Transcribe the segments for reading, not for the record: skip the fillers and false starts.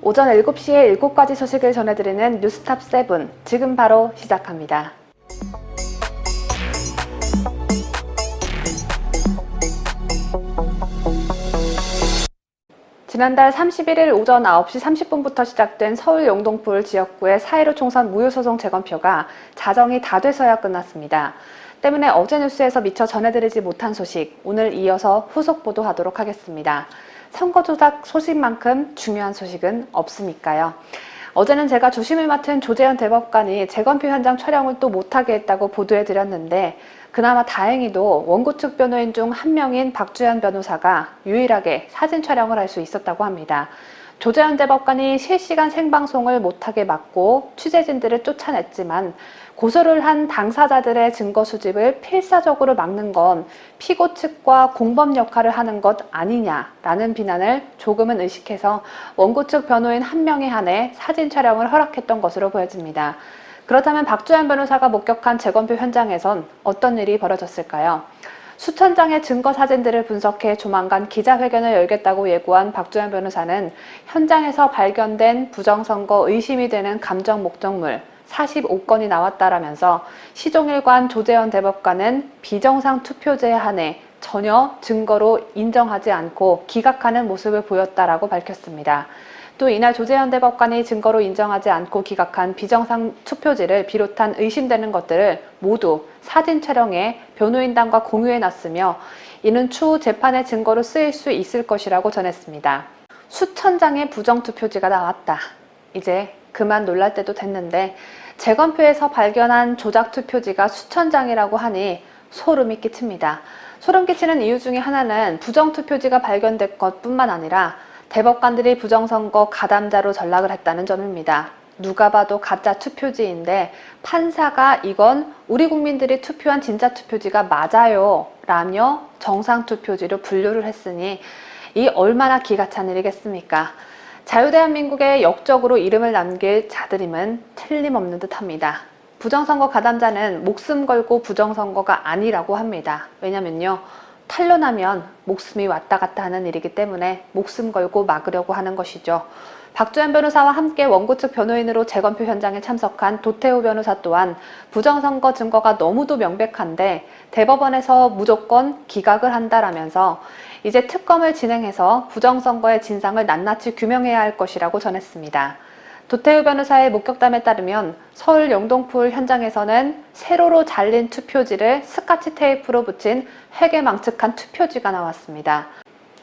오전 7시에 7가지 소식을 전해드리는 뉴스탑 7, 지금 바로 시작합니다. 지난달 31일 오전 9시 30분부터 시작된 서울 영등포 지역구의 4.15 총선 무효소송 재검표가 자정이 다 돼서야 끝났습니다. 때문에 어제 뉴스에서 미처 전해드리지 못한 소식, 오늘 이어서 후속 보도하도록 하겠습니다. 선거 조작 소식만큼 중요한 소식은 없으니까요. 어제는 제가 주심을 맡은 조재현 대법관이 재검표 현장 촬영을 또 못하게 했다고 보도해드렸는데 그나마 다행히도 원고 측 변호인 중 한 명인 박주현 변호사가 유일하게 사진 촬영을 할 수 있었다고 합니다. 조재현 대법관이 실시간 생방송을 못하게 막고 취재진들을 쫓아냈지만 고소를 한 당사자들의 증거 수집을 필사적으로 막는 건 피고 측과 공범 역할을 하는 것 아니냐라는 비난을 조금은 의식해서 원고 측 변호인 한 명에 한해 사진 촬영을 허락했던 것으로 보여집니다. 그렇다면 박주현 변호사가 목격한 재검표 현장에선 어떤 일이 벌어졌을까요? 수천 장의 증거 사진들을 분석해 조만간 기자회견을 열겠다고 예고한 박주현 변호사는 현장에서 발견된 부정선거 의심이 되는 감정 목적물 45건이 나왔다라면서 시종일관 조재현 대법관은 비정상 투표제에 한해 전혀 증거로 인정하지 않고 기각하는 모습을 보였다라고 밝혔습니다. 또 이날 조재현 대법관이 증거로 인정하지 않고 기각한 비정상 투표지를 비롯한 의심되는 것들을 모두 사진 촬영해 변호인단과 공유해놨으며 이는 추후 재판의 증거로 쓰일 수 있을 것이라고 전했습니다. 수천 장의 부정투표지가 나왔다. 이제 그만 놀랄 때도 됐는데 재검표에서 발견한 조작투표지가 수천 장이라고 하니 소름이 끼칩니다. 소름 끼치는 이유 중에 하나는 부정투표지가 발견된 것뿐만 아니라 대법관들이 부정선거 가담자로 전락을 했다는 점입니다. 누가 봐도 가짜 투표지인데 판사가 이건 우리 국민들이 투표한 진짜 투표지가 맞아요 라며 정상 투표지로 분류를 했으니 이 얼마나 기가 찬 일이겠습니까? 자유대한민국에 역적으로 이름을 남길 자들임은 틀림없는 듯합니다. 부정선거 가담자는 목숨 걸고 부정선거가 아니라고 합니다. 왜냐면요. 탄로나면 목숨이 왔다 갔다 하는 일이기 때문에 목숨 걸고 막으려고 하는 것이죠. 박주현 변호사와 함께 원고 측 변호인으로 재검표 현장에 참석한 도태우 변호사 또한 부정선거 증거가 너무도 명백한데 대법원에서 무조건 기각을 한다라면서 이제 특검을 진행해서 부정선거의 진상을 낱낱이 규명해야 할 것이라고 전했습니다. 도태우 변호사의 목격담에 따르면 서울 영등포 현장에서는 세로로 잘린 투표지를 스카치 테이프로 붙인 회계망측한 투표지가 나왔습니다.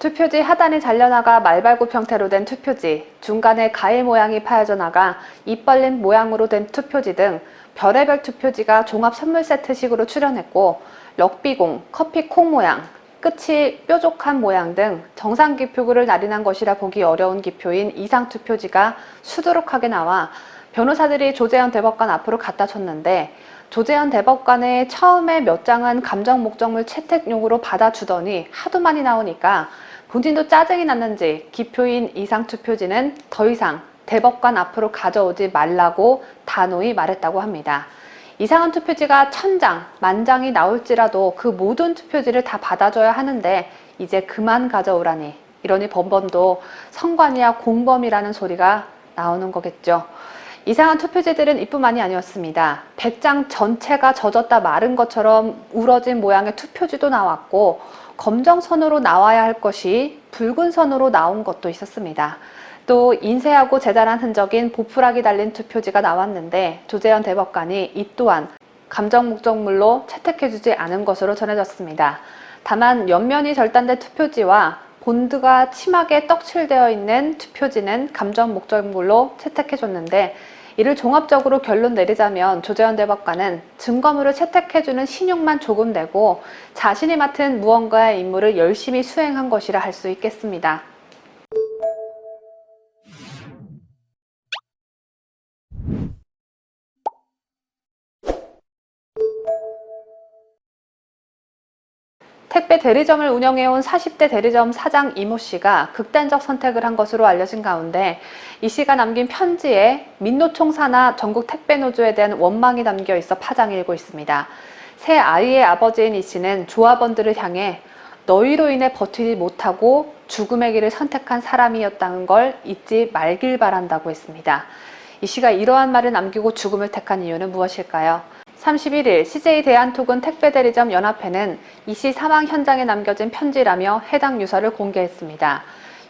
투표지 하단이 잘려나가 말발굽 형태로 된 투표지, 중간에 가일 모양이 파여져 나가 입 벌린 모양으로 된 투표지 등 별의별 투표지가 종합 선물 세트식으로 출현했고 럭비공, 커피콩 모양, 끝이 뾰족한 모양 등 정상 기표구를 날인한 것이라 보기 어려운 기표인 이상 투표지가 수두룩하게 나와 변호사들이 조재현 대법관 앞으로 갖다 줬는데 조재현 대법관의 처음에 몇 장은 감정 목적물 채택용으로 받아주더니 하도 많이 나오니까 본인도 짜증이 났는지 기표인 이상 투표지는 더 이상 대법관 앞으로 가져오지 말라고 단호히 말했다고 합니다. 이상한 투표지가 1000장, 10,000장이 나올지라도 그 모든 투표지를 다 받아줘야 하는데 이제 그만 가져오라니 이러니 번번도 성관이야 공범이라는 소리가 나오는 거겠죠. 이상한 투표지들은 이뿐만이 아니었습니다. 100장 전체가 젖었다 마른 것처럼 우러진 모양의 투표지도 나왔고 검정선으로 나와야 할 것이 붉은 선으로 나온 것도 있었습니다. 또 인쇄하고 재단한 흔적인 보풀하기 달린 투표지가 나왔는데 조재현 대법관이 이 또한 감정 목적물로 채택해주지 않은 것으로 전해졌습니다. 다만 옆면이 절단된 투표지와 본드가 심하게 떡칠되어 있는 투표지는 감정 목적물로 채택해줬는데 이를 종합적으로 결론 내리자면 조재현 대법관은 증거물을 채택해주는 신용만 조금 내고 자신이 맡은 무언가의 임무를 열심히 수행한 것이라 할 수 있겠습니다. 택배 대리점을 운영해온 40대 대리점 사장 이모 씨가 극단적 선택을 한 것으로 알려진 가운데 이 씨가 남긴 편지에 민노총 산하 전국 택배노조에 대한 원망이 담겨 있어 파장이 일고 있습니다. 새 아이의 아버지인 이 씨는 조합원들을 향해 너희로 인해 버티지 못하고 죽음의 길을 선택한 사람이었다는 걸 잊지 말길 바란다고 했습니다. 이 씨가 이러한 말을 남기고 죽음을 택한 이유는 무엇일까요? 31일 CJ 대한통운 택배대리점 연합회는 이 씨 사망 현장에 남겨진 편지라며 해당 유서를 공개했습니다.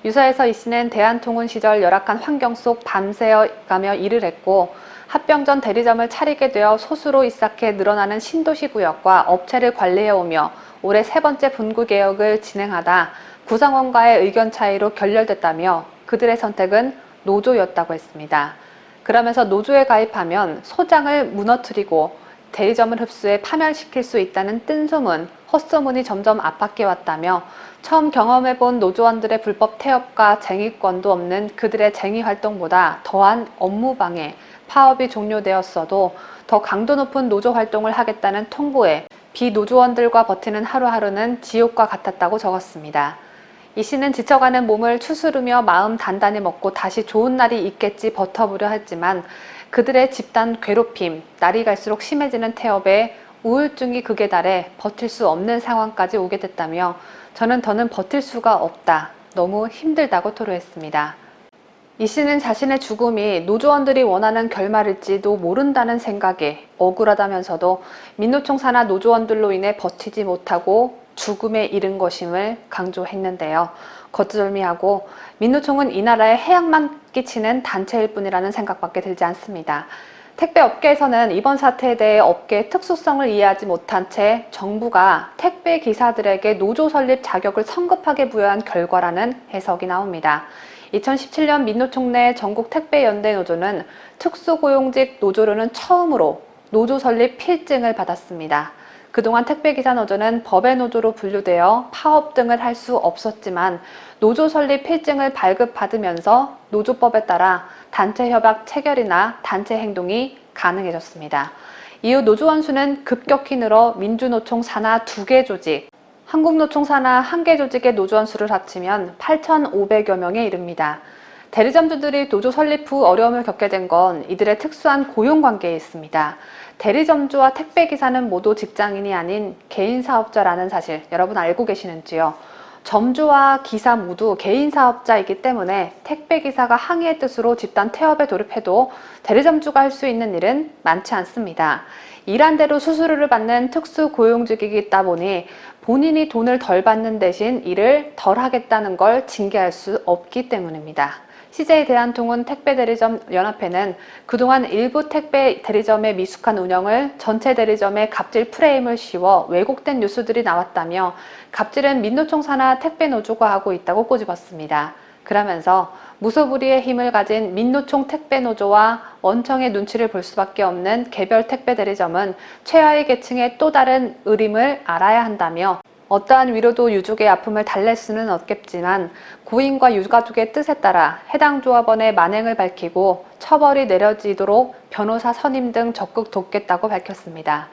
유서에서 이 씨는 대한통운 시절 열악한 환경 속 밤새어 가며 일을 했고 합병 전 대리점을 차리게 되어 소수로 이싹해 늘어나는 신도시 구역과 업체를 관리해오며 올해 3번째 분구 개혁을 진행하다 구성원과의 의견 차이로 결렬됐다며 그들의 선택은 노조였다고 했습니다. 그러면서 노조에 가입하면 소장을 무너뜨리고 대리점을 흡수해 파멸시킬 수 있다는 뜬소문, 헛소문이 점점 압박해 왔다며 처음 경험해본 노조원들의 불법 태업과 쟁의권도 없는 그들의 쟁의 활동보다 더한 업무방해, 파업이 종료되었어도 더 강도 높은 노조 활동을 하겠다는 통보에 비노조원들과 버티는 하루하루는 지옥과 같았다고 적었습니다. 이 씨는 지쳐가는 몸을 추스르며 마음 단단히 먹고 다시 좋은 날이 있겠지 버텨보려 했지만 그들의 집단 괴롭힘, 날이 갈수록 심해지는 태업에 우울증이 극에 달해 버틸 수 없는 상황까지 오게 됐다며 저는 더는 버틸 수가 없다, 너무 힘들다고 토로했습니다. 이 씨는 자신의 죽음이 노조원들이 원하는 결말일지도 모른다는 생각에 억울하다면서도 민노총 산하 노조원들로 인해 버티지 못하고 죽음에 이른 것임을 강조했는데요. 거두절미하고 민노총은 이 나라에 해악만 끼치는 단체일 뿐이라는 생각밖에 들지 않습니다. 택배업계에서는 이번 사태에 대해 업계의 특수성을 이해하지 못한 채 정부가 택배 기사들에게 노조 설립 자격을 성급하게 부여한 결과라는 해석이 나옵니다. 2017년 민노총 내 전국 택배연대 노조는 특수고용직 노조로는 처음으로 노조 설립 필증을 받았습니다. 그동안 택배기사 노조는 법의 노조로 분류되어 파업 등을 할 수 없었지만 노조 설립 필증을 발급받으면서 노조법에 따라 단체 협약 체결이나 단체 행동이 가능해졌습니다. 이후 노조원 수는 급격히 늘어 민주노총 산하 2개 조직, 한국노총 산하 1개 조직의 노조원 수를 합치면 8,500여 명에 이릅니다. 대리점주들이 노조 설립 후 어려움을 겪게 된 건 이들의 특수한 고용관계에 있습니다. 대리점주와 택배기사는 모두 직장인이 아닌 개인사업자라는 사실 여러분 알고 계시는지요? 점주와 기사 모두 개인사업자이기 때문에 택배기사가 항의의 뜻으로 집단 태업에 돌입해도 대리점주가 할 수 있는 일은 많지 않습니다. 일한 대로 수수료를 받는 특수고용직이다 보니 본인이 돈을 덜 받는 대신 일을 덜 하겠다는 걸 징계할 수 없기 때문입니다. CJ 대한통운 택배대리점 연합회는 그동안 일부 택배 대리점의 미숙한 운영을 전체 대리점에 갑질 프레임을 씌워 왜곡된 뉴스들이 나왔다며 갑질은 민노총 산하 택배노조가 하고 있다고 꼬집었습니다. 그러면서 무소불위의 힘을 가진 민노총 택배노조와 원청의 눈치를 볼 수밖에 없는 개별 택배 대리점은 최하위 계층의 또 다른 의림을 알아야 한다며 어떠한 위로도 유족의 아픔을 달랠 수는 없겠지만 고인과 유가족의 뜻에 따라 해당 조합원의 만행을 밝히고 처벌이 내려지도록 변호사 선임 등 적극 돕겠다고 밝혔습니다.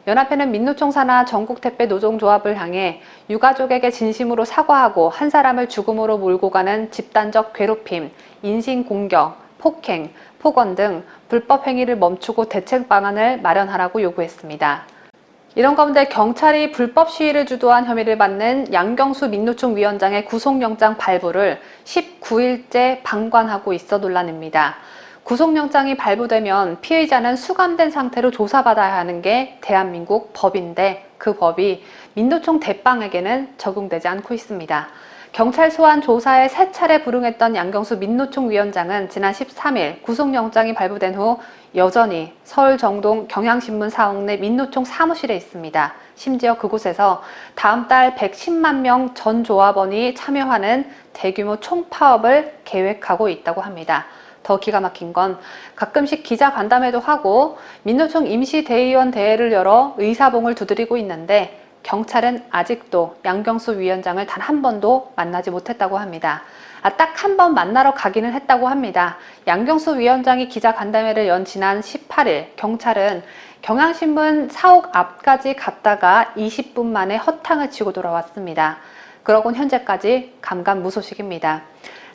연합회는 민노총 산하 전국택배 노동조합을 향해 유가족에게 진심으로 사과하고 한 사람을 죽음으로 몰고 가는 집단적 괴롭힘, 인신공격, 폭행, 폭언 등 불법 행위를 멈추고 대책 방안을 마련하라고 요구했습니다. 이런 가운데 경찰이 불법 시위를 주도한 혐의를 받는 양경수 민노총 위원장의 구속영장 발부를 19일째 방관하고 있어 논란입니다. 구속영장이 발부되면 피의자는 수감된 상태로 조사받아야 하는 게 대한민국 법인데 그 법이 민노총 대빵에게는 적용되지 않고 있습니다. 경찰 소환 조사에 3차례 불응했던 양경수 민노총 위원장은 지난 13일 구속영장이 발부된 후 여전히 서울 정동 경향신문 사옥 내 민노총 사무실에 있습니다. 심지어 그곳에서 다음 달 110만 명 전 조합원이 참여하는 대규모 총파업을 계획하고 있다고 합니다. 더 기가 막힌 건 가끔씩 기자 간담회도 하고 민노총 임시대의원 대회를 열어 의사봉을 두드리고 있는데 경찰은 아직도 양경수 위원장을 단 한 번도 만나지 못했다고 합니다. 딱 한 번 만나러 가기는 했다고 합니다. 양경수 위원장이 기자 간담회를 연 지난 18일 경찰은 경향신문 사옥 앞까지 갔다가 20분 만에 허탕을 치고 돌아왔습니다. 그러곤 현재까지 감감무소식입니다.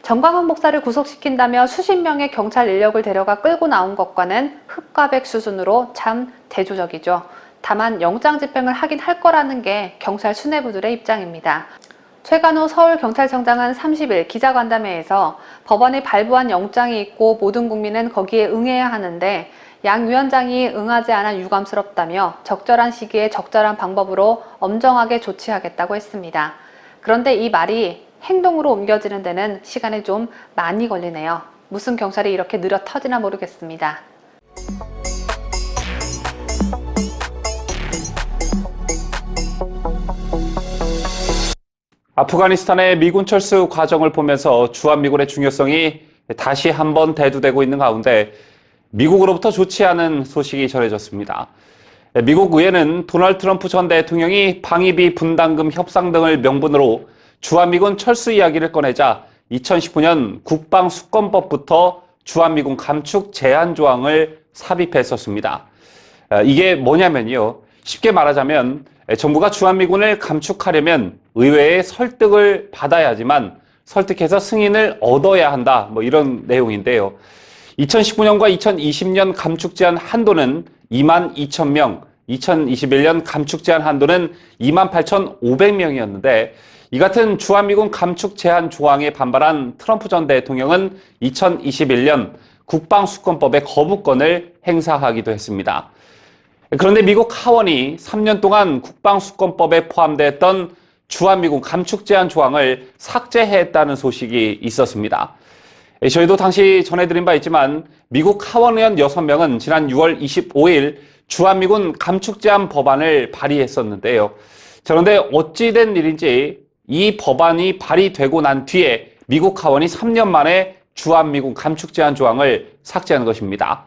정광훈 목사를 구속시킨다며 수십 명의 경찰 인력을 데려가 끌고 나온 것과는 흑과백 수준으로 참 대조적이죠. 다만 영장 집행을 하긴 할 거라는 게 경찰 수뇌부들의 입장입니다. 최관호 서울경찰청장은 30일 기자간담회에서 법원이 발부한 영장이 있고 모든 국민은 거기에 응해야 하는데 양 위원장이 응하지 않아 유감스럽다며 적절한 시기에 적절한 방법으로 엄정하게 조치하겠다고 했습니다. 그런데 이 말이 행동으로 옮겨지는 데는 시간이 좀 많이 걸리네요. 무슨 경찰이 이렇게 느려 터지나 모르겠습니다. 아프가니스탄의 미군 철수 과정을 보면서 주한미군의 중요성이 다시 한번 대두되고 있는 가운데 미국으로부터 좋지 않은 소식이 전해졌습니다. 미국 의회는 도널드 트럼프 전 대통령이 방위비 분담금 협상 등을 명분으로 주한미군 철수 이야기를 꺼내자 2019년 국방수권법부터 주한미군 감축 제한 조항을 삽입했었습니다. 이게 뭐냐면요. 쉽게 말하자면 정부가 주한미군을 감축하려면 의회의 설득을 받아야지만 설득해서 승인을 얻어야 한다. 이런 내용인데요. 2019년과 2020년 감축 제한 한도는 22,000명, 2021년 감축 제한 한도는 28,500명이었는데 이 같은 주한미군 감축 제한 조항에 반발한 트럼프 전 대통령은 2021년 국방수권법의 거부권을 행사하기도 했습니다. 그런데 미국 하원이 3년 동안 국방수권법에 포함됐던 주한미군 감축 제한 조항을 삭제했다는 소식이 있었습니다. 저희도 당시 전해드린 바 있지만 미국 하원 의원 6명은 지난 6월 25일 주한미군 감축 제한 법안을 발의했었는데요. 그런데 어찌된 일인지 이 법안이 발의되고 난 뒤에 미국 하원이 3년 만에 주한미군 감축 제한 조항을 삭제한 것입니다.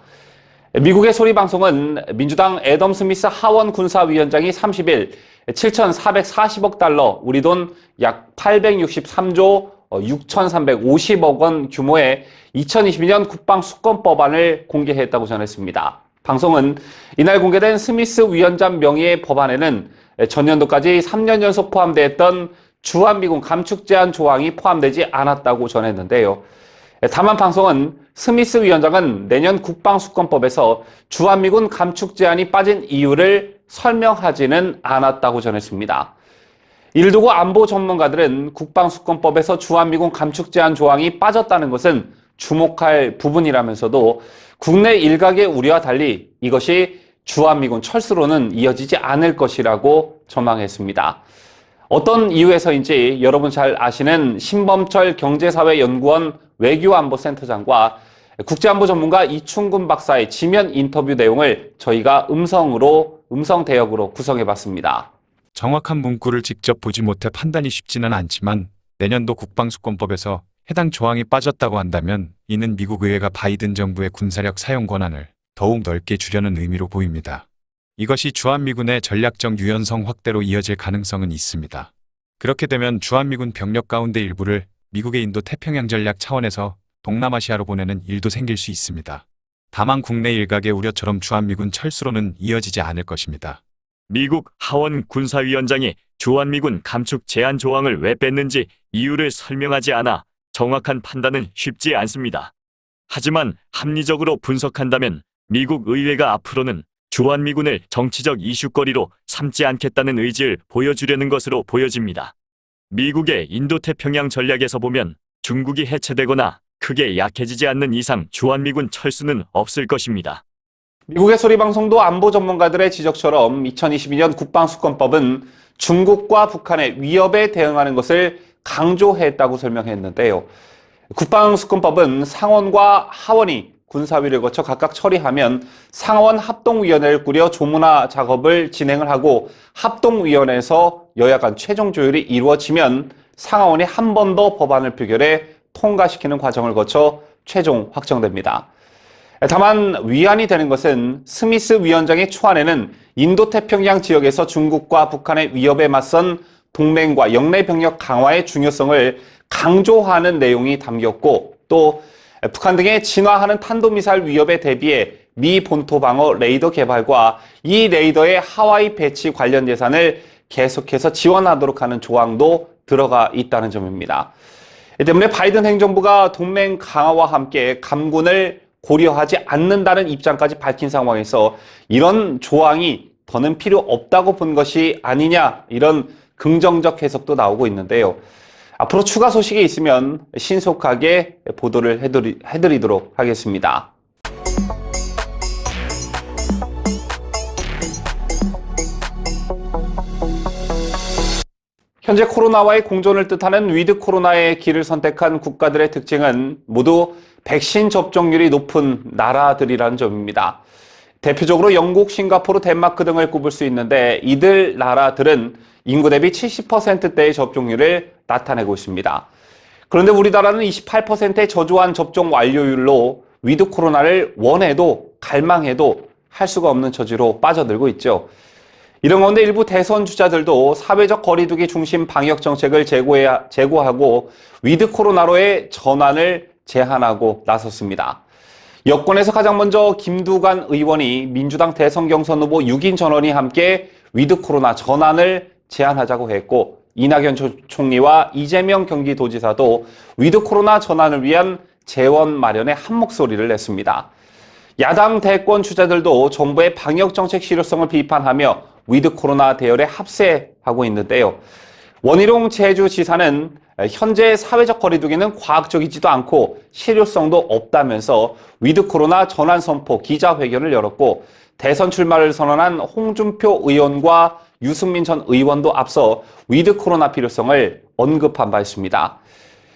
미국의 소리방송은 민주당 애덤 스미스 하원 군사위원장이 30일 7,440억 달러, 우리 돈 약 863조 6,350억 원 규모의 2022년 국방수권법안을 공개했다고 전했습니다. 방송은 이날 공개된 스미스 위원장 명의의 법안에는 전년도까지 3년 연속 포함됐던 주한미군 감축 제한 조항이 포함되지 않았다고 전했는데요. 다만 방송은 스미스 위원장은 내년 국방수권법에서 주한미군 감축 제한이 빠진 이유를 설명하지는 않았다고 전했습니다. 이를 두고 안보 전문가들은 국방수권법에서 주한미군 감축 제한 조항이 빠졌다는 것은 주목할 부분이라면서도 국내 일각의 우려와 달리 이것이 주한미군 철수로는 이어지지 않을 것이라고 전망했습니다. 어떤 이유에서인지 여러분 잘 아시는 신범철 경제사회연구원 외교안보센터장과 국제안보 전문가 이충근 박사의 지면 인터뷰 내용을 저희가 음성 대역으로 구성해봤습니다. 정확한 문구를 직접 보지 못해 판단이 쉽지는 않지만 내년도 국방수권법에서 해당 조항이 빠졌다고 한다면 이는 미국 의회가 바이든 정부의 군사력 사용 권한을 더욱 넓게 주려는 의미로 보입니다. 이것이 주한미군의 전략적 유연성 확대로 이어질 가능성은 있습니다. 그렇게 되면 주한미군 병력 가운데 일부를 미국의 인도 태평양 전략 차원에서 동남아시아로 보내는 일도 생길 수 있습니다. 다만 국내 일각의 우려처럼 주한미군 철수로는 이어지지 않을 것입니다. 미국 하원 군사위원장이 주한미군 감축 제한 조항을 왜 뺐는지 이유를 설명하지 않아 정확한 판단은 쉽지 않습니다. 하지만 합리적으로 분석한다면 미국 의회가 앞으로는 주한미군을 정치적 이슈거리로 삼지 않겠다는 의지를 보여주려는 것으로 보여집니다. 미국의 인도태평양 전략에서 보면 중국이 해체되거나 크게 약해지지 않는 이상 주한미군 철수는 없을 것입니다. 미국의 소리방송도 안보 전문가들의 지적처럼 2022년 국방수권법은 중국과 북한의 위협에 대응하는 것을 강조했다고 설명했는데요. 국방수권법은 상원과 하원이 군사위를 거쳐 각각 처리하면 상원 합동위원회를 꾸려 조문화 작업을 진행을 하고 합동위원회에서 여야 간 최종 조율이 이루어지면 상하원이 한 번 더 법안을 표결해 통과시키는 과정을 거쳐 최종 확정됩니다. 다만 위안이 되는 것은 스미스 위원장의 초안에는 인도태평양 지역에서 중국과 북한의 위협에 맞선 동맹과 영내 병력 강화의 중요성을 강조하는 내용이 담겼고 또 북한 등의 진화하는 탄도미사일 위협에 대비해 미 본토 방어 레이더 개발과 이 레이더의 하와이 배치 관련 예산을 계속해서 지원하도록 하는 조항도 들어가 있다는 점입니다. 이 때문에 바이든 행정부가 동맹 강화와 함께 감군을 고려하지 않는다는 입장까지 밝힌 상황에서 이런 조항이 더는 필요 없다고 본 것이 아니냐, 이런 긍정적 해석도 나오고 있는데요. 앞으로 추가 소식이 있으면 신속하게 보도를 해드리도록 하겠습니다. 현재 코로나와의 공존을 뜻하는 위드 코로나의 길을 선택한 국가들의 특징은 모두 백신 접종률이 높은 나라들이라는 점입니다. 대표적으로 영국, 싱가포르, 덴마크 등을 꼽을 수 있는데 이들 나라들은 인구 대비 70%대의 접종률을 나타내고 있습니다. 그런데 우리나라는 28%의 저조한 접종 완료율로 위드 코로나를 원해도 갈망해도 할 수가 없는 처지로 빠져들고 있죠. 이런 가운데 일부 대선 주자들도 사회적 거리두기 중심 방역 정책을 제고하고 위드 코로나로의 전환을 제안하고 나섰습니다. 여권에서 가장 먼저 김두관 의원이 민주당 대선 경선 후보 6인 전원이 함께 위드 코로나 전환을 제안하자고 했고, 이낙연 총리와 이재명 경기도지사도 위드 코로나 전환을 위한 재원 마련에 한 목소리를 냈습니다. 야당 대권 주자들도 정부의 방역 정책 실효성을 비판하며 위드 코로나 대열에 합세하고 있는데요. 원희룡 제주지사는 현재 사회적 거리두기는 과학적이지도 않고 실효성도 없다면서 위드 코로나 전환 선포 기자회견을 열었고, 대선 출마를 선언한 홍준표 의원과 유승민 전 의원도 앞서 위드 코로나 필요성을 언급한 바 있습니다.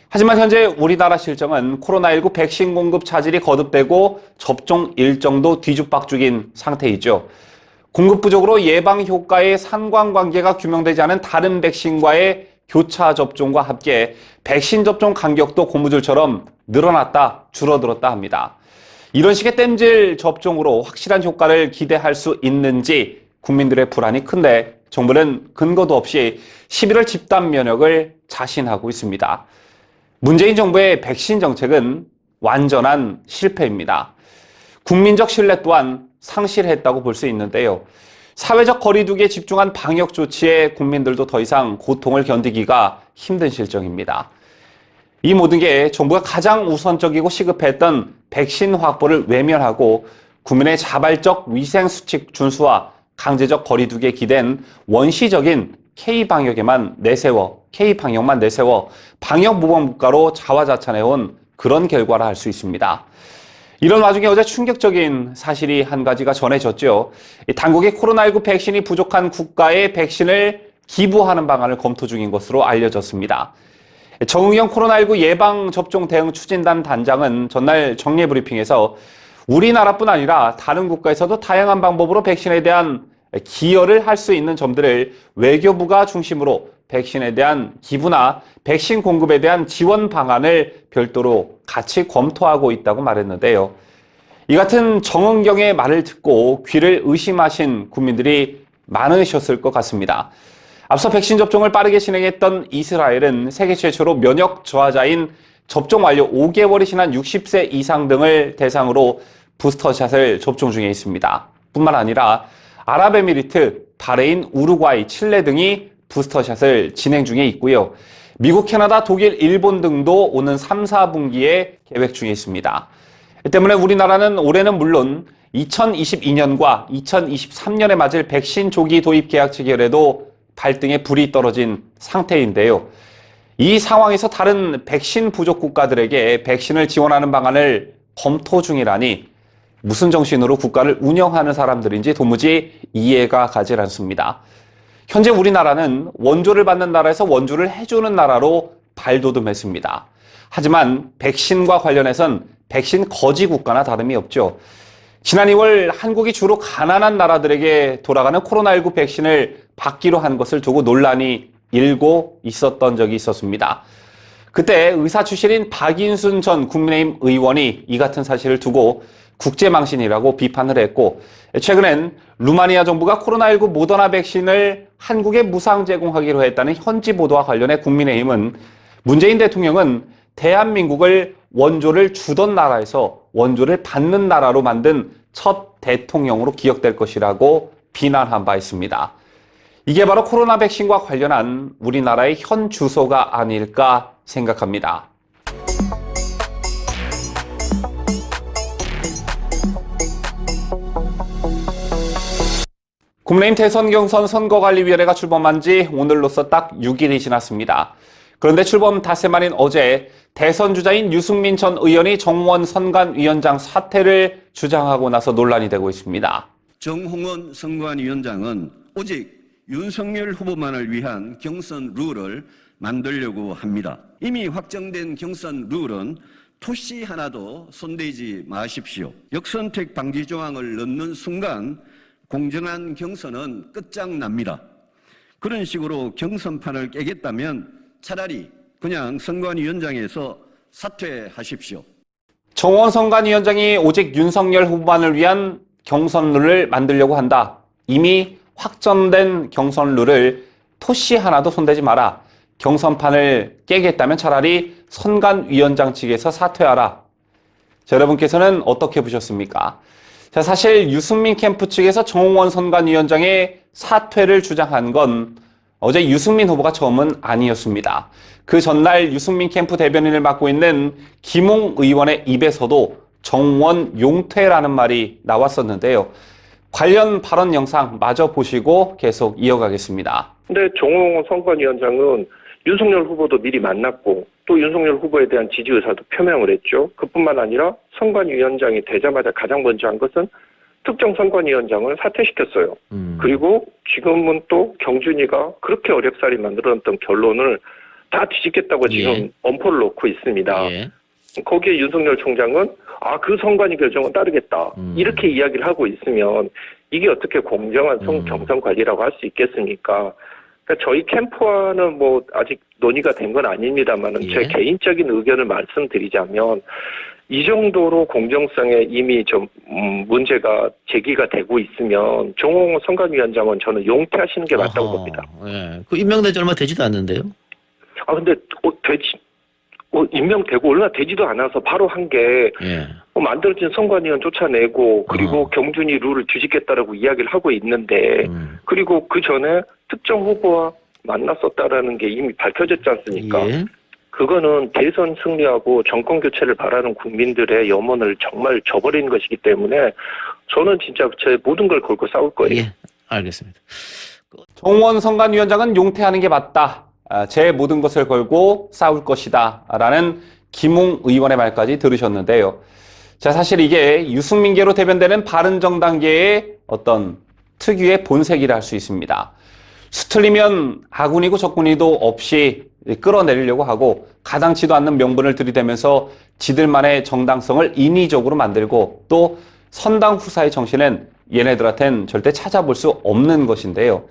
하지만 현재 우리나라 실정은 코로나19 백신 공급 차질이 거듭되고 접종 일정도 뒤죽박죽인 상태이죠. 공급 부족으로 예방 효과의 상관관계가 규명되지 않은 다른 백신과의 교차 접종과 함께 백신 접종 간격도 고무줄처럼 늘어났다, 줄어들었다 합니다. 이런 식의 땜질 접종으로 확실한 효과를 기대할 수 있는지 국민들의 불안이 큰데 정부는 근거도 없이 11월 집단 면역을 자신하고 있습니다. 문재인 정부의 백신 정책은 완전한 실패입니다. 국민적 신뢰 또한 상실했다고 볼 수 있는데요. 사회적 거리두기에 집중한 방역 조치에 국민들도 더 이상 고통을 견디기가 힘든 실정입니다. 이 모든 게 정부가 가장 우선적이고 시급했던 백신 확보를 외면하고 국민의 자발적 위생수칙 준수와 강제적 거리두기에 기댄 원시적인 K방역만 내세워 방역 모범국가로 자화자찬해온 그런 결과라 할 수 있습니다. 이런 와중에 어제 충격적인 사실이 한 가지가 전해졌죠. 당국이 코로나19 백신이 부족한 국가에 백신을 기부하는 방안을 검토 중인 것으로 알려졌습니다. 정의용 코로나19 예방접종 대응 추진단 단장은 전날 정례 브리핑에서 우리나라뿐 아니라 다른 국가에서도 다양한 방법으로 백신에 대한 기여를 할 수 있는 점들을 외교부가 중심으로 백신에 대한 기부나 백신 공급에 대한 지원 방안을 별도로 같이 검토하고 있다고 말했는데요. 이 같은 정은경의 말을 듣고 귀를 의심하신 국민들이 많으셨을 것 같습니다. 앞서 백신 접종을 빠르게 진행했던 이스라엘은 세계 최초로 면역 저하자인 접종 완료 5개월이 지난 60세 이상 등을 대상으로 부스터샷을 접종 중에 있습니다. 뿐만 아니라 아랍에미리트, 바레인, 우루과이, 칠레 등이 부스터샷을 진행 중에 있고요. 미국, 캐나다, 독일, 일본 등도 오는 3, 4분기에 계획 중에 있습니다. 때문에 우리나라는 올해는 물론 2022년과 2023년에 맞을 백신 조기 도입 계약 체결에도 발등에 불이 떨어진 상태인데요. 이 상황에서 다른 백신 부족 국가들에게 백신을 지원하는 방안을 검토 중이라니 무슨 정신으로 국가를 운영하는 사람들인지 도무지 이해가 가질 않습니다. 현재 우리나라는 원조를 받는 나라에서 원조를 해주는 나라로 발돋움했습니다. 하지만 백신과 관련해선 백신 거지 국가나 다름이 없죠. 지난 2월 한국이 주로 가난한 나라들에게 돌아가는 코로나19 백신을 받기로 한 것을 두고 논란이 일고 있었던 적이 있었습니다. 그때 의사 출신인 박인순 전 국민의힘 의원이 이 같은 사실을 두고 국제망신이라고 비판을 했고, 최근엔 루마니아 정부가 코로나19 모더나 백신을 한국에 무상 제공하기로 했다는 현지 보도와 관련해 국민의힘은 문재인 대통령은 대한민국을 원조를 주던 나라에서 원조를 받는 나라로 만든 첫 대통령으로 기억될 것이라고 비난한 바 있습니다. 이게 바로 코로나 백신과 관련한 우리나라의 현 주소가 아닐까 생각합니다. 국민의힘 대선 경선 선거관리위원회가 출범한 지 오늘로써 딱 6일이 지났습니다. 그런데 출범 닷새 만인 어제 대선 주자인 유승민 전 의원이 정무원 선관위원장 사퇴를 주장하고 나서 논란이 되고 있습니다. 정홍원 선관위원장은 오직 윤석열 후보만을 위한 경선 룰을 만들려고 합니다. 이미 확정된 경선 룰은 토시 하나도 손대지 마십시오. 역선택 방지 조항을 넣는 순간 공정한 경선은 끝장납니다. 그런 식으로 경선판을 깨겠다면 차라리 그냥 선관위원장에서 사퇴하십시오. 정무원 선관위원장이 오직 윤석열 후보만을 위한 경선 룰을 만들려고 한다. 이미 확정된 경선 룰을 토시 하나도 손대지 마라. 경선판을 깨겠다면 차라리 선관위원장 측에서 사퇴하라. 자, 여러분께서는 어떻게 보셨습니까? 자, 사실 유승민 캠프 측에서 정홍원 선관위원장의 사퇴를 주장한 건 어제 유승민 후보가 처음은 아니었습니다. 그 전날 유승민 캠프 대변인을 맡고 있는 김웅 의원의 입에서도 정원 용퇴라는 말이 나왔었는데요. 관련 발언 영상 마저 보시고 계속 이어가겠습니다. 근데 정홍원 선관위원장은 윤석열 후보도 미리 만났고 또 윤석열 후보에 대한 지지 의사도 표명을 했죠. 그뿐만 아니라 선관위원장이 되자마자 가장 먼저 한 것은 특정 선관위원장을 사퇴시켰어요. 그리고 지금은 또 경준이가 그렇게 어렵사리 만들어놨던 결론을 다 뒤집겠다고 지금 엄포를 놓고 있습니다. 거기에 윤석열 총장은 그 선관위 결정은 따르겠다. 이렇게 이야기를 하고 있으면 이게 어떻게 공정한 경선 관리라고 할 수 있겠습니까? 그러니까 저희 캠프와는 뭐 아직 논의가 된 건 아닙니다만은 제 개인적인 의견을 말씀드리자면 이 정도로 공정성에 이미 좀 문제가 제기가 되고 있으면 정홍원 선관위원장은 저는 용퇴하시는 게 맞다고 봅니다. 그 임명된 지 얼마 되지도 않는데요? 근데 임명되고 얼마 되지도 않아서 바로 한 게 만들어진 선관위원 쫓아내고 그리고 경준이 룰을 뒤집겠다라고 이야기를 하고 있는데 그리고 그 전에 특정 후보와 만났었다라는 게 이미 밝혀졌지 않습니까? 그거는 대선 승리하고 정권 교체를 바라는 국민들의 염원을 정말 저버리는 것이기 때문에 저는 진짜 제 모든 걸 걸고 싸울 거예요. 알겠습니다. 정무원 선관위원장은 용퇴하는 게 맞다. 제 모든 것을 걸고 싸울 것이다. 라는 김웅 의원의 말까지 들으셨는데요. 자, 사실 이게 유승민계로 대변되는 바른정당계의 어떤 특유의 본색이라 할 수 있습니다. 수틀리면 아군이고 적군이도 없이 끌어내리려고 하고 가당치도 않는 명분을 들이대면서 지들만의 정당성을 인위적으로 만들고 또 선당 후사의 정신은 얘네들한텐 절대 찾아볼 수 없는 것인데요.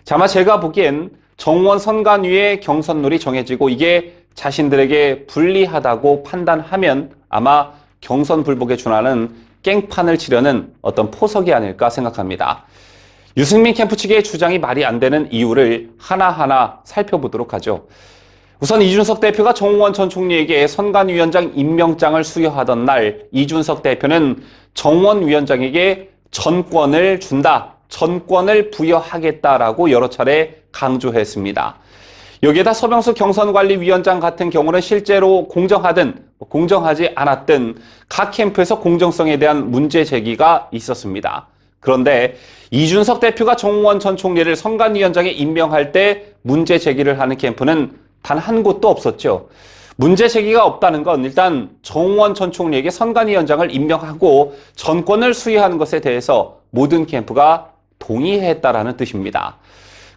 자, 아마 제가 보기엔 정무원 선관위의 경선룰이 정해지고 이게 자신들에게 불리하다고 판단하면 아마 경선 불복에 준하는 깽판을 치려는 어떤 포석이 아닐까 생각합니다. 유승민 캠프 측의 주장이 말이 안 되는 이유를 하나하나 살펴보도록 하죠. 우선 이준석 대표가 정홍원 전 총리에게 선관위원장 임명장을 수여하던 날 이준석 대표는 정원 위원장에게 전권을 준다. 전권을 부여하겠다라고 여러 차례 강조했습니다. 여기에다 서병수 경선관리위원장 같은 경우는 실제로 공정하든 공정하지 않았든 각 캠프에서 공정성에 대한 문제 제기가 있었습니다. 그런데 이준석 대표가 정홍원 전 총리를 선관위원장에 임명할 때 문제 제기를 하는 캠프는 단 한 곳도 없었죠. 문제 제기가 없다는 건 일단 정홍원 전 총리에게 선관위원장을 임명하고 전권을 수여하는 것에 대해서 모든 캠프가 동의했다라는 뜻입니다.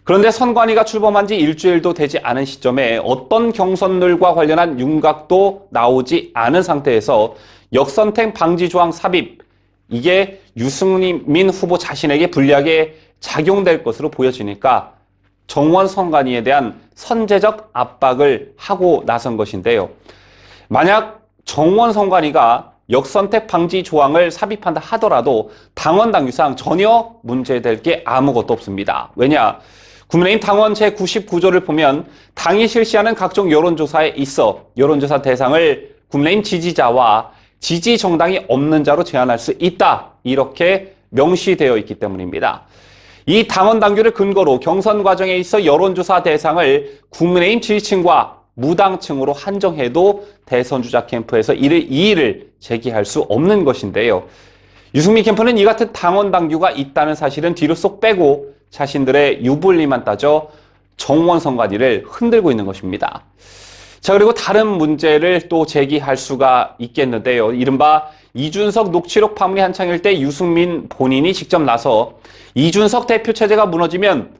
그런데 선관위가 출범한 지 일주일도 되지 않은 시점에 어떤 경선룰과 관련한 윤곽도 나오지 않은 상태에서 역선택 방지 조항 삽입, 이게 유승민 후보 자신에게 불리하게 작용될 것으로 보여지니까 정원 선관위에 대한 선제적 압박을 하고 나선 것인데요. 만약 정원 선관위가 역선택 방지 조항을 삽입한다 하더라도 당원 당규상 전혀 문제될 게 아무것도 없습니다. 왜냐? 국민의힘 당원 제99조를 보면 당이 실시하는 각종 여론조사에 있어 여론조사 대상을 국민의힘 지지자와 지지 정당이 없는 자로 제한할 수 있다. 이렇게 명시되어 있기 때문입니다. 이 당원 당규를 근거로 경선 과정에 있어 여론조사 대상을 국민의힘 지지층과 무당층으로 한정해도 대선 주자 캠프에서 이의를 제기할 수 없는 것인데요. 유승민 캠프는 이 같은 당원 당규가 있다는 사실은 뒤로 쏙 빼고 자신들의 유불리만 따져 정원 선관위를 흔들고 있는 것입니다. 자, 그리고 다른 문제를 또 제기할 수가 있겠는데요. 이른바 이준석 녹취록 파문이 한창일 때 유승민 본인이 직접 나서 이준석 대표 체제가 무너지면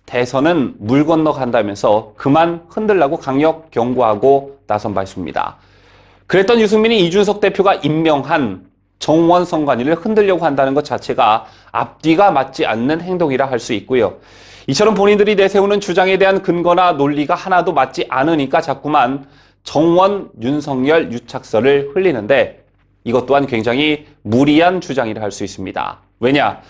대선은 물 건너간다면서 그만 흔들라고 강력 경고하고 나선 바 있습니다. 그랬던 유승민이 이준석 대표가 임명한 정원 선관위를 흔들려고 한다는 것 자체가 앞뒤가 맞지 않는 행동이라 할 수 있고요. 이처럼 본인들이 내세우는 주장에 대한 근거나 논리가 하나도 맞지 않으니까 자꾸만 정원 윤석열 유착설을 흘리는데 이것 또한 굉장히 무리한 주장이라 할 수 있습니다. 왜냐?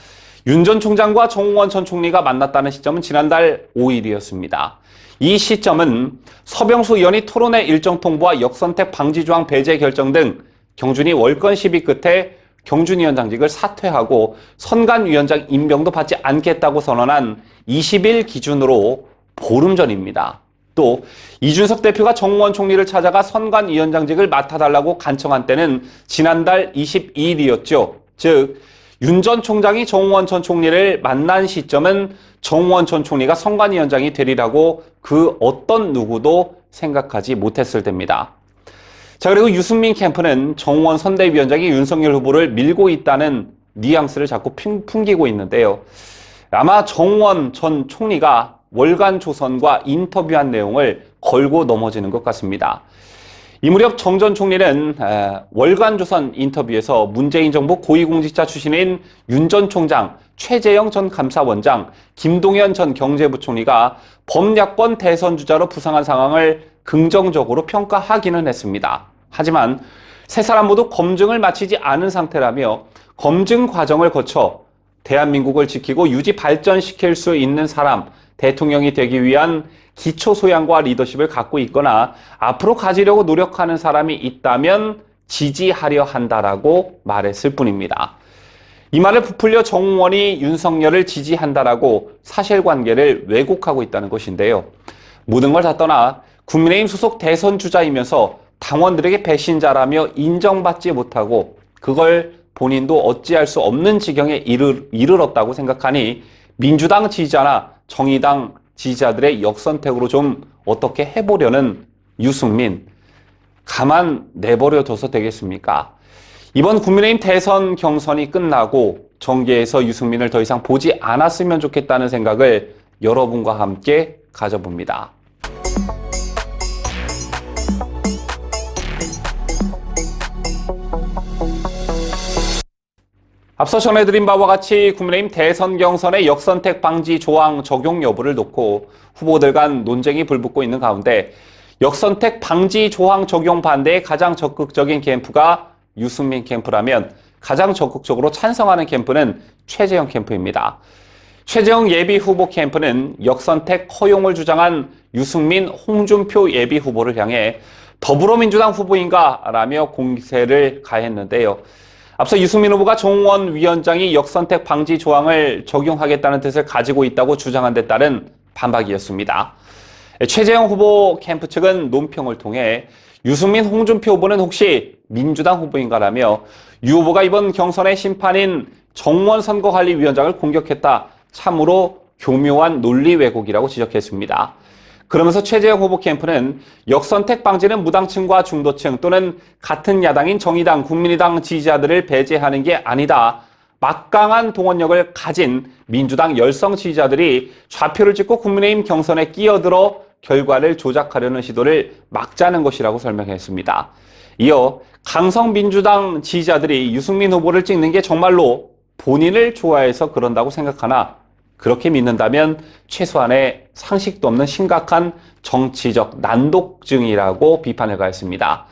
윤 전 총장과 정원 전 총리가 만났다는 시점은 지난달 5일이었습니다. 이 시점은 서병수 의원이 토론회 일정 통보와 역선택 방지 조항 배제 결정 등 경준이 월권 시비 끝에 경준위원장직을 사퇴하고 선관위원장 임명도 받지 않겠다고 선언한 20일 기준으로 보름 전입니다. 또 이준석 대표가 정원 총리를 찾아가 선관위원장직을 맡아달라고 간청한 때는 지난달 22일이었죠. 즉 윤 전 총장이 정원 전 총리를 만난 시점은 정원 전 총리가 선관위원장이 되리라고 그 어떤 누구도 생각하지 못했을 때입니다. 자, 그리고 유승민 캠프는 정원 선대위원장이 윤석열 후보를 밀고 있다는 뉘앙스를 자꾸 풍기고 있는데요. 아마 정원 전 총리가 월간 조선과 인터뷰한 내용을 걸고 넘어지는 것 같습니다. 이 무렵 정 전 총리는 월간 조선 인터뷰에서 문재인 정부 고위공직자 출신인 윤 전 총장, 최재형 전 감사원장, 김동연 전 경제부총리가 범야권 대선 주자로 부상한 상황을 긍정적으로 평가하기는 했습니다. 하지만 세 사람 모두 검증을 마치지 않은 상태라며 검증 과정을 거쳐 대한민국을 지키고 유지 발전시킬 수 있는 사람, 대통령이 되기 위한 기초 소양과 리더십을 갖고 있거나 앞으로 가지려고 노력하는 사람이 있다면 지지하려 한다라고 말했을 뿐입니다. 이 말을 부풀려 정원이 윤석열을 지지한다라고 사실관계를 왜곡하고 있다는 것인데요. 모든 걸 다 떠나 국민의힘 소속 대선 주자이면서 당원들에게 배신자라며 인정받지 못하고 그걸 본인도 어찌할 수 없는 지경에 이르렀다고 생각하니 민주당 지지자나 정의당 지지자들의 역선택으로 좀 어떻게 해보려는 유승민, 가만 내버려둬서 되겠습니까? 이번 국민의힘 대선 경선이 끝나고 정계에서 유승민을 더 이상 보지 않았으면 좋겠다는 생각을 여러분과 함께 가져봅니다. 앞서 전해드린 바와 같이 국민의힘 대선 경선의 역선택 방지 조항 적용 여부를 놓고 후보들 간 논쟁이 불붙고 있는 가운데 역선택 방지 조항 적용 반대에 가장 적극적인 캠프가 유승민 캠프라면 가장 적극적으로 찬성하는 캠프는 최재형 캠프입니다. 최재형 예비 후보 캠프는 역선택 허용을 주장한 유승민, 홍준표 예비 후보를 향해 더불어민주당 후보인가 라며 공세를 가했는데요. 앞서 유승민 후보가 정원 위원장이 역선택 방지 조항을 적용하겠다는 뜻을 가지고 있다고 주장한 데 따른 반박이었습니다. 최재형 후보 캠프 측은 논평을 통해 유승민, 홍준표 후보는 혹시 민주당 후보인가라며 유 후보가 이번 경선의 심판인 정원 선거관리위원장을 공격했다. 참으로 교묘한 논리 왜곡이라고 지적했습니다. 그러면서 최재형 후보 캠프는 역선택 방지는 무당층과 중도층 또는 같은 야당인 정의당, 국민의당 지지자들을 배제하는 게 아니다. 막강한 동원력을 가진 민주당 열성 지지자들이 좌표를 찍고 국민의힘 경선에 끼어들어 결과를 조작하려는 시도를 막자는 것이라고 설명했습니다. 이어 강성 민주당 지지자들이 유승민 후보를 찍는 게 정말로 본인을 좋아해서 그런다고 생각하나 그렇게 믿는다면 최소한의 상식도 없는 심각한 정치적 난독증이라고 비판을 가했습니다.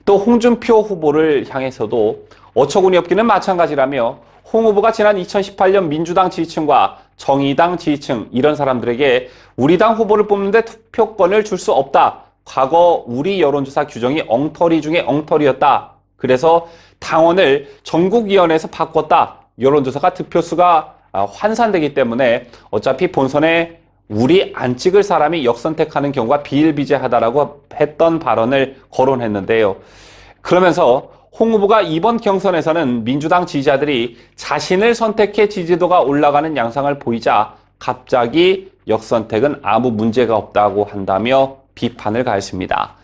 또 홍준표 후보를 향해서도 어처구니 없기는 마찬가지라며 홍 후보가 지난 2018년 민주당 지지층과 정의당 지지층 이런 사람들에게 우리 당 후보를 뽑는데 투표권을 줄 수 없다. 과거 우리 여론조사 규정이 엉터리 중에 엉터리였다. 그래서 당원을 전국위원회에서 바꿨다. 여론조사가 득표수가 환산되기 때문에 어차피 본선에 우리 안 찍을 사람이 역선택하는 경우가 비일비재하다라고 했던 발언을 거론했는데요. 그러면서 홍 후보가 이번 경선에서는 민주당 지지자들이 자신을 선택해 지지도가 올라가는 양상을 보이자 갑자기 역선택은 아무 문제가 없다고 한다며 비판을 가했습니다.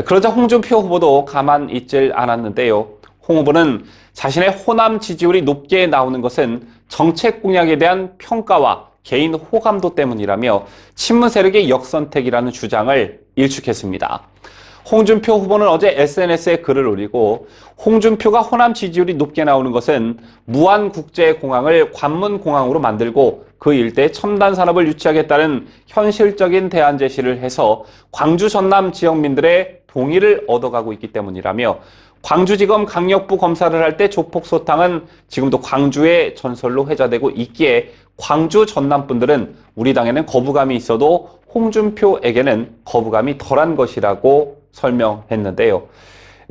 그러자 홍준표 후보도 가만 있질 않았는데요. 홍 후보는 자신의 호남 지지율이 높게 나오는 것은 정책 공약에 대한 평가와 개인 호감도 때문이라며 친문 세력의 역선택이라는 주장을 일축했습니다. 홍준표 후보는 어제 SNS에 글을 올리고 홍준표가 호남 지지율이 높게 나오는 것은 무안국제공항을 관문공항으로 만들고 그 일대에 첨단 산업을 유치하겠다는 현실적인 대안 제시를 해서 광주 전남 지역민들의 동의를 얻어가고 있기 때문이라며 광주지검 강력부 검사를 할 때 조폭 소탕은 지금도 광주의 전설로 회자되고 있기에 광주 전남 분들은 우리 당에는 거부감이 있어도 홍준표에게는 거부감이 덜한 것이라고 설명했는데요.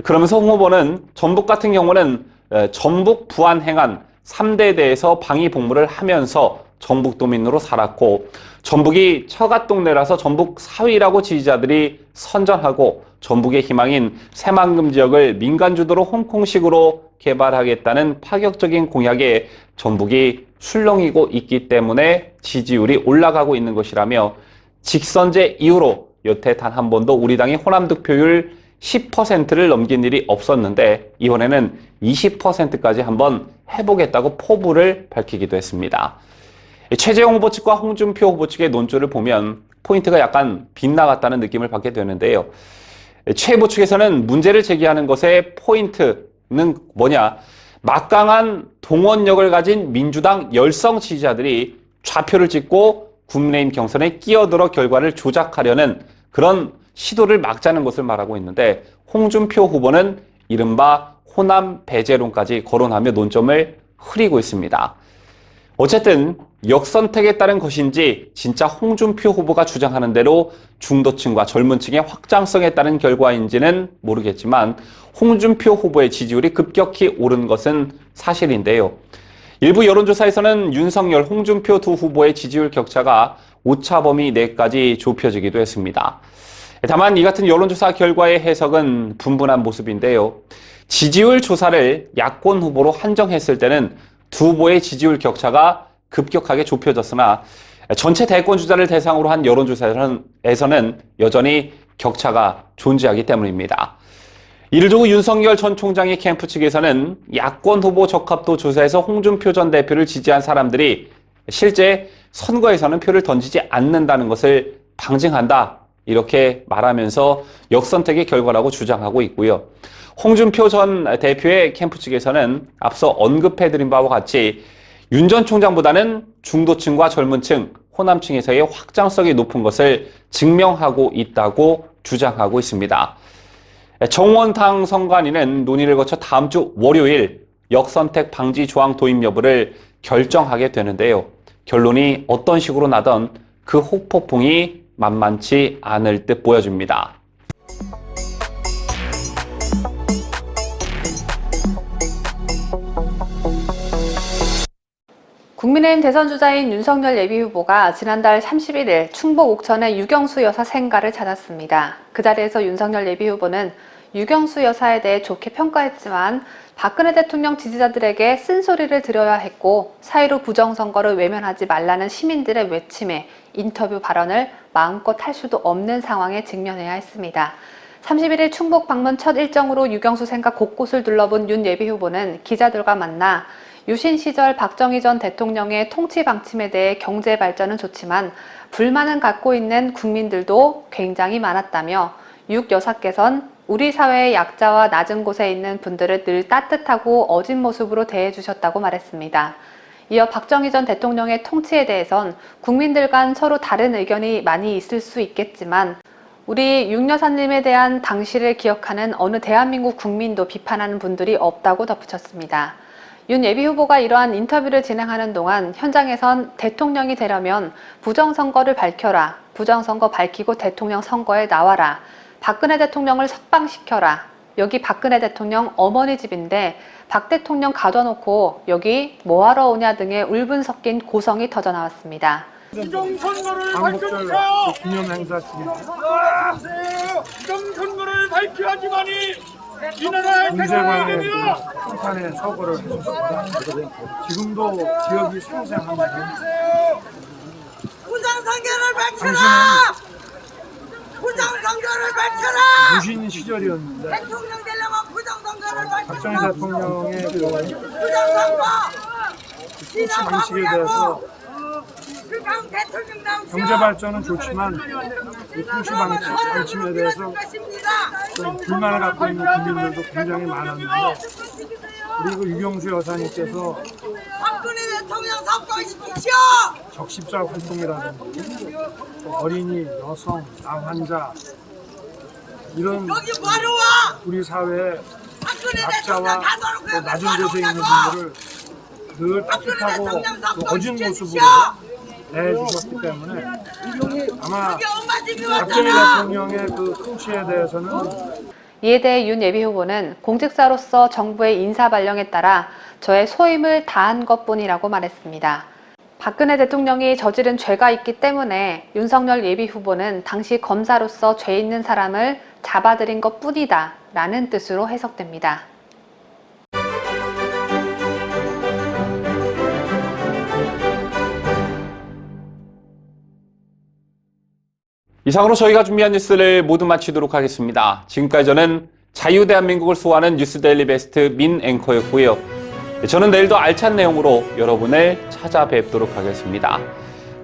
그러면서 홍 후보는 전북 같은 경우는 전북 부안 행안 3대에 대해서 방위 복무를 하면서 전북도민으로 살았고 전북이 처갓동네라서 전북 사위라고 지지자들이 선전하고 전북의 희망인 새만금 지역을 민간주도로 홍콩식으로 개발하겠다는 파격적인 공약에 전북이 술렁이고 있기 때문에 지지율이 올라가고 있는 것이라며 직선제 이후로 여태 단 한 번도 우리 당의 호남 득표율 10%를 넘긴 일이 없었는데 이번에는 20%까지 한번 해보겠다고 포부를 밝히기도 했습니다. 최재형 후보 측과 홍준표 후보 측의 논조를 보면 포인트가 약간 빗나갔다는 느낌을 받게 되는데요. 최 후보 측에서는 문제를 제기하는 것의 포인트는 뭐냐? 막강한 동원력을 가진 민주당 열성 지지자들이 좌표를 찍고 국민의힘 경선에 끼어들어 결과를 조작하려는 그런 시도를 막자는 것을 말하고 있는데 홍준표 후보는 이른바 호남 배제론까지 거론하며 논점을 흐리고 있습니다. 어쨌든 역선택에 따른 것인지 진짜 홍준표 후보가 주장하는 대로 중도층과 젊은 층의 확장성에 따른 결과인지는 모르겠지만 홍준표 후보의 지지율이 급격히 오른 것은 사실인데요. 일부 여론조사에서는 윤석열, 홍준표 두 후보의 지지율 격차가 오차 범위 내까지 좁혀지기도 했습니다. 다만 이 같은 여론조사 결과의 해석은 분분한 모습인데요. 지지율 조사를 야권 후보로 한정했을 때는 두 후보의 지지율 격차가 급격하게 좁혀졌으나 전체 대권 주자를 대상으로 한 여론조사에서는 여전히 격차가 존재하기 때문입니다. 이를 두고 윤석열 전 총장의 캠프 측에서는 야권 후보 적합도 조사에서 홍준표 전 대표를 지지한 사람들이 실제 선거에서는 표를 던지지 않는다는 것을 방증한다. 이렇게 말하면서 역선택의 결과라고 주장하고 있고요. 홍준표 전 대표의 캠프 측에서는 앞서 언급해드린 바와 같이 윤 전 총장보다는 중도층과 젊은층, 호남층에서의 확장성이 높은 것을 증명하고 있다고 주장하고 있습니다. 정원당 선관위는 논의를 거쳐 다음 주 월요일 역선택 방지 조항 도입 여부를 결정하게 되는데요. 결론이 어떤 식으로 나던 그 후폭풍이 만만치 않을 듯 보여집니다. 국민의힘 대선 주자인 윤석열 예비후보가 지난달 31일 충북 옥천의 유경수 여사 생가를 찾았습니다. 그 자리에서 윤석열 예비후보는 유경수 여사에 대해 좋게 평가했지만 박근혜 대통령 지지자들에게 쓴소리를 드려야 했고 4.15 부정선거를 외면하지 말라는 시민들의 외침에 인터뷰 발언을 마음껏 할 수도 없는 상황에 직면해야 했습니다. 31일 충북 방문 첫 일정으로 유경수 생가 곳곳을 둘러본 윤 예비후보는 기자들과 만나 유신 시절 박정희 전 대통령의 통치 방침에 대해 경제 발전은 좋지만 불만은 갖고 있는 국민들도 굉장히 많았다며 육 여사께선 우리 사회의 약자와 낮은 곳에 있는 분들을 늘 따뜻하고 어진 모습으로 대해주셨다고 말했습니다. 이어 박정희 전 대통령의 통치에 대해선 국민들 간 서로 다른 의견이 많이 있을 수 있겠지만 우리 윤 여사님에 대한 당시를 기억하는 어느 대한민국 국민도 비판하는 분들이 없다고 덧붙였습니다. 윤 예비후보가 이러한 인터뷰를 진행하는 동안 현장에선 대통령이 되려면 부정선거를 밝혀라, 부정선거 밝히고 대통령 선거에 나와라, 박근혜 대통령을 석방시켜라, 여기 박근혜 대통령 어머니 집인데 박 대통령 가둬놓고 여기 뭐하러 오냐 등의 울분 섞인 고성이 터져나왔습니다. 부정선거를 밝혀주세요. 부정선거를 밝혀야지만이 문제관에 평판에 서거를 했었습니다. 지금도 지역이 생생합니다. 부정선거를 밝혀라! 부정선거를 밝혀라! 무신 시절이었는데 대통령 되려면 부정선거를 박정희 밝혀라! 대통령의 그 부정선거! 통치 방식에 대해서 그강 대통령 나오시오! 경제 발전은 좋지만 이 통치 방침에 대해서 좀 불만을 갖고 있는 국민들도 굉장히 많았는데 그리고 유경수 여사님께서 박근혜 대통령 석방시키시오! 적십자 활동이라든지 또 어린이, 여성, 남환자 이런 여기 뭐하러 와! 우리 사회의 박근혜 약자와 대통령 가도록 또 낮은 뭐하러 곳에 있는 오냐고! 분들을 늘 따뜻하고 또 어진 모습으로 내주셨기 때문에 아마 여기 엄마 집이 박정희 왔잖아! 대통령의 그 통치에 대해서는 이에 대해 윤 예비 후보는 공직자로서 정부의 인사 발령에 따라 저의 소임을 다한 것뿐이라고 말했습니다. 박근혜 대통령이 저지른 죄가 있기 때문에 윤석열 예비 후보는 당시 검사로서 죄 있는 사람을 잡아들인 것뿐이다 라는 뜻으로 해석됩니다. 이상으로 저희가 준비한 뉴스를 모두 마치도록 하겠습니다. 지금까지 저는 자유대한민국을 수호하는 뉴스데일리 베스트 민 앵커였고요. 저는 내일도 알찬 내용으로 여러분을 찾아뵙도록 하겠습니다.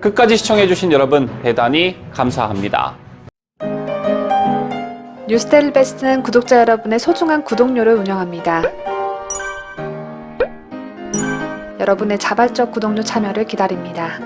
끝까지 시청해주신 여러분 대단히 감사합니다. 뉴스데일리 베스트는 구독자 여러분의 소중한 구독료를 운영합니다. 여러분의 자발적 구독료 참여를 기다립니다.